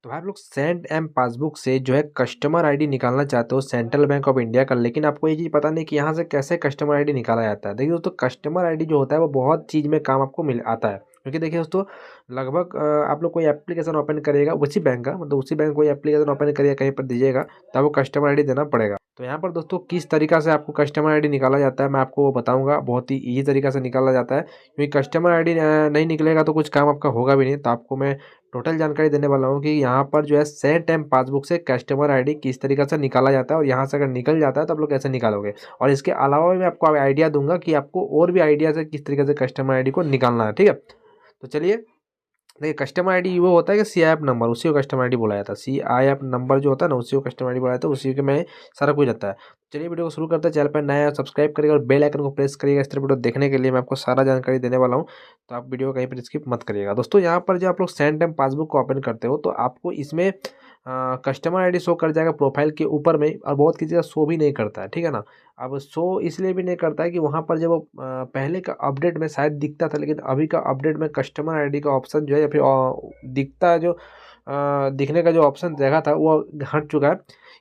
तो भाई आप लोग सेंट एम पासबुक से जो है कस्टमर आईडी निकालना चाहते हो सेंट्रल बैंक ऑफ इंडिया का, लेकिन आपको ये चीज़ पता नहीं कि यहाँ से कैसे कस्टमर आईडी निकाला जाता है। देखिए दोस्तों, कस्टमर आईडी जो होता है वो बहुत चीज़ में काम आपको मिल आता है, क्योंकि देखिए दोस्तों, लगभग आप लोग कोई एप्लीकेशन ओपन करिएगा उसी बैंक का, मतलब उसी बैंक कोई एप्लीकेशन ओपन करिएगा कहीं पर दीजिएगा तो आपको कस्टमर आईडी देना पड़ेगा। तो यहाँ पर दोस्तों किस तरीका से आपको कस्टमर आईडी निकाला जाता है मैं आपको बताऊंगा। बहुत ही ईजी तरीका से निकाला जाता है, क्योंकि कस्टमर आईडी नहीं निकलेगा तो कुछ काम आपका होगा भी नहीं। तो आपको मैं टोटल जानकारी देने वाला हूँ कि यहाँ पर जो है सेंट एम पासबुक से कस्टमर आईडी किस तरीके से निकाला जाता है, और यहाँ से अगर निकल जाता है तो आप लोग कैसे निकालोगे। और इसके अलावा भी मैं आपको आइडिया दूंगा कि आपको और भी आइडिया से किस तरीके से कस्टमर आईडी को निकालना है। ठीक है, तो चलिए। देखिए, कस्टमर आईडी वो होता है कि सी आई एफ नंबर, उसी को कस्टमर आईडी बोला जाता है। सी आई एफ नंबर जो होता है ना, उसी को कस्टमर आईडी बोला जाता है, उसी के में सारा कुछ रहता है। चलिए वीडियो को शुरू करते हैं। चैनल पर नया है सब्सक्राइब करिएगा और बेल आइकन को प्रेस करिएगा। इस तरह वीडियो देखने के लिए मैं आपको सारा जानकारी देने वाला हूँ, तो आप वीडियो को कहीं पर स्किप मत करिएगा। दोस्तों यहाँ पर जो आप लोग सेंट टाइम पासबुक को ओपन करते हो तो आपको इसमें कस्टमर आईडी शो कर जाएगा प्रोफाइल के ऊपर में, और बहुत किसी का शो भी नहीं करता है। ठीक है ना। अब शो इसलिए भी नहीं करता है कि वहाँ पर जब वो पहले का अपडेट में शायद दिखता था, लेकिन अभी का अपडेट में कस्टमर आईडी का ऑप्शन जो है या फिर दिखता है, जो दिखने का जो ऑप्शन देखा था वो हट चुका है,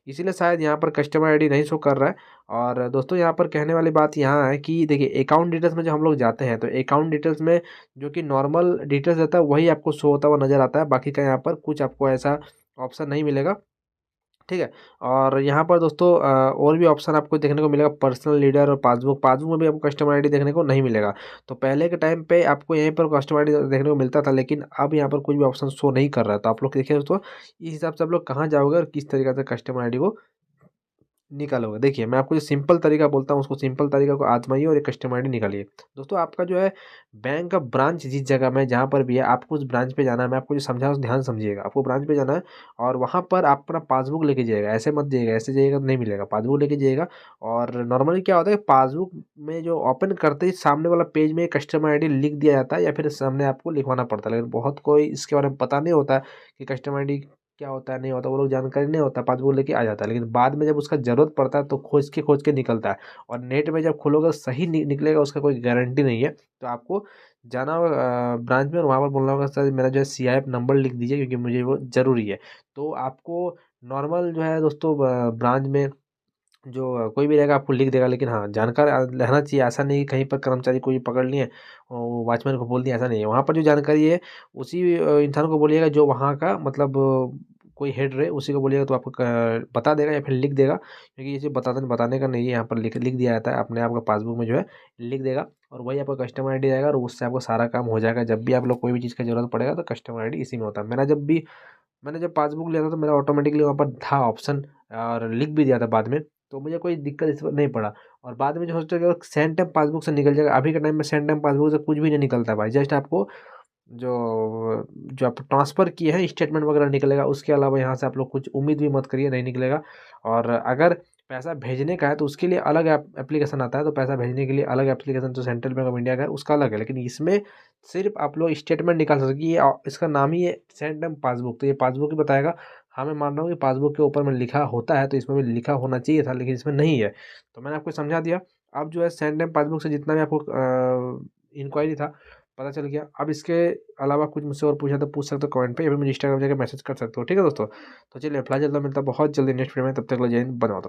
इसीलिए शायद यहाँ पर कस्टमर आईडी नहीं शो कर रहा है। और दोस्तों यहाँ पर कहने वाली बात यहाँ है कि देखिए, अकाउंट डिटेल्स में जो हम लोग जाते हैं तो अकाउंट डिटेल्स में जो कि नॉर्मल डिटेल्स रहता है वही आपको शो होता हुआ नज़र आता है। बाकी का यहाँ पर कुछ आपको ऐसा ऑप्शन नहीं मिलेगा। ठीक है। और यहाँ पर दोस्तों और भी ऑप्शन आपको देखने को मिलेगा, पर्सनल लीडर और पासबुक। पासबुक में भी आपको कस्टमर आईडी देखने को नहीं मिलेगा। तो पहले के टाइम पे आपको यहीं पर कस्टमर आईडी देखने को मिलता था, लेकिन अब यहाँ पर कुछ भी ऑप्शन शो नहीं कर रहा है। तो आप लोग देखिए दोस्तों, इस हिसाब से आप लोग कहाँ जाओगे और किस तरीके से कस्टमर आईडी को निकालोगे। देखिए, मैं आपको जो सिंपल तरीका बोलता हूँ उसको सिंपल तरीका को आजमाइए और एक कस्टमर आईडी निकालिए। दोस्तों आपका जो है बैंक का ब्रांच जिस जगह में जहाँ पर भी है, आपको उस ब्रांच पे जाना है। मैं आपको जो समझा उस ध्यान समझिएगा। आपको ब्रांच पे जाना है और वहाँ पर आप अपना पासबुक लेके जाइएगा। ऐसे मत जाइएगा, ऐसे जाइएगा तो नहीं मिलेगा। पासबुक लेके जाइएगा। और नॉर्मली क्या होता है कि पासबुक में जो ओपन करते ही सामने वाला पेज में कस्टमर आईडी लिख दिया जाता है, या फिर सामने आपको लिखवाना पड़ता है। लेकिन बहुत कोई इसके बारे में पता नहीं होता है कि कस्टमर आईडी क्या होता है नहीं होता, वो लोग जानकारी नहीं होता, पासबुक लेके आ जाता है। लेकिन बाद में जब उसका ज़रूरत पड़ता है तो खोज के निकलता है। और नेट में जब खोलोगे सही निकलेगा, उसका कोई गारंटी नहीं है। तो आपको जाना होगा ब्रांच में, और वहाँ पर बोलना होगा सर मेरा जो है सी आई एफ नंबर लिख दीजिए क्योंकि मुझे वो ज़रूरी है। तो आपको नॉर्मल जो है दोस्तों ब्रांच में जो कोई भी रहेगा आपको लिख देगा, लेकिन हाँ जानकार रहना चाहिए। ऐसा नहीं कि कहीं पर कर्मचारी कोई पकड़ लिए वॉचमैन को बोल दिया, ऐसा नहीं है। वहाँ पर जो जानकारी है उसी इंसान को बोलिएगा जो वहाँ का मतलब कोई हेड रहे, उसी को बोलिएगा तो आपको बता देगा या फिर लिख देगा। क्योंकि ये चीज़ बताने का नहीं है, यहाँ पर लिख दिया जाता है अपने आप का पासबुक में जो है लिख देगा। और वही आपका कस्टमर आईडी आएगा और उससे आपको सारा काम हो जाएगा। जब भी आप लोग कोई भी चीज़ की ज़रूरत पड़ेगा तो कस्टमर आईडी इसी में होता है। मैंने जब पासबुक लिया था तो मेरा ऑटोमेटिकली वहाँ पर था ऑप्शन, और लिख भी दिया था बाद में, तो मुझे कोई दिक्कत इस पर नहीं पड़ा। और बाद में जो सोचते कि सेंट टाइम पासबुक से निकल जाएगा, अभी के टाइम में सेंट टाइम पासबुक से कुछ भी नहीं निकलता भाई। जस्ट आपको जो जो आप ट्रांसफ़र किए हैं स्टेटमेंट वगैरह निकलेगा, उसके अलावा यहाँ से आप लोग कुछ उम्मीद भी मत करिए, नहीं निकलेगा। और अगर पैसा भेजने का है तो उसके लिए अलग एप्लीकेशन आता है। तो पैसा भेजने के लिए अलग एप्लीकेशन जो सेंट्रल बैंक ऑफ इंडिया का है उसका अलग है, लेकिन इसमें सिर्फ आप लोग स्टेटमेंट निकाल सकते हैं। ये इसका नाम ही है सेंट टाइम पासबुक, तो ये पासबुक ही बताएगा। हाँ, मैं मान रहा हूँ कि पासबुक के ऊपर में लिखा होता है, तो इसमें भी लिखा होना चाहिए था, लेकिन इसमें नहीं है। तो मैंने आपको समझा दिया। अब जो है सेंट टाइम पासबुक से जितना भी आपको इंक्वायरी था पता चल गया। अब इसके अलावा कुछ मुझसे और पूछा तो पूछ सकते हो कमेंट पे, या फिर मुझे इंस्टाग्राम जाकर मैसेज कर सकते हो। ठीक है दोस्तों, तो चलिए फिलहाल चलता मिलता बहुत जल्दी नेक्स्ट वीडियो में। तब तक के लिए जय हिंद, बना दो।